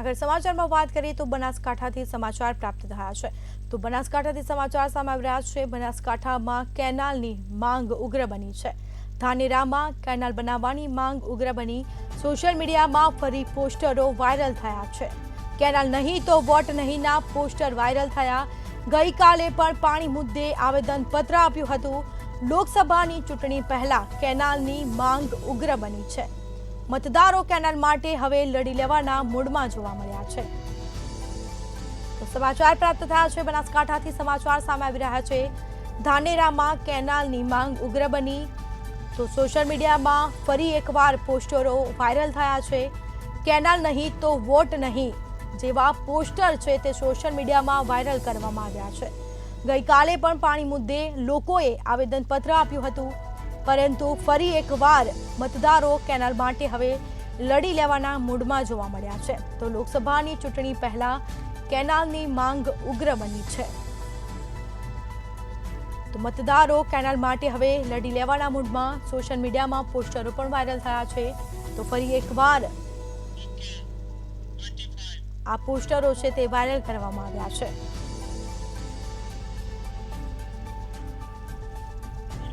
આગળ સમાચારમાં વાત કરીએ તો બનાસકાંઠાથી સમાચાર પ્રાપ્ત થયા છે તો બનાસકાંઠાથી સમાચાર સામે આવી રહ્યા છે। બનાસકાંઠામાં કેનાલની માંગ ઉગ્ર બની છે। ધાનેરામાં કેનાલ બનાવવાની માંગ ઉગ્ર બની સોશિયલ મીડિયામાં ફરી પોસ્ટરો વાયરલ થયા છે। કેનાલ નહીં તો વોટ નહીંના પોસ્ટર વાયરલ થયા। ગઈકાલે પણ પાણી મુદ્દે આવેદનપત્ર આપ્યું હતું। લોકસભાની ચૂંટણી પહેલા કેનાલની માંગ ઉગ્ર બની છે। मतदारों केनाल माटे हवे लड़ी लेवाना मूडमां जोवा मळ्या छे। तो समाचार प्राप्त थया छे बनासकांठाथी समाचार सामे आवी रह्या छे। धानेरामां केनालनी मांग उग्र बनी तो सोशल मीडियामां फरी एकवार पोस्टरो वायरल थया छे। केनाल नहीं तो वोट नहीं जेवा पोस्टर छे ते सोशल मीडियामां वायरल करवामां आव्या छे। गईकाले पण पाणी मुद्दे लोकोए आवेदनपत्र आप्युं हतुं परंतु फरी एकवार मतदारो केनाल माटे हवे लड़ी लेवाना मूडमां जोवा मळ्या छे। तो लोकसभानी चूंटणी पहला केनालनी मांग उग्र बनी छे। तो मतदारो केनाल माटे हवे लड़ी लेवाना मूडमां सोशल मीडियामां पोस्टरो पण वायरल थया छे। तो फरी एकवार आ पोस्टरो छे ते वायरल करवामां आव्या छे।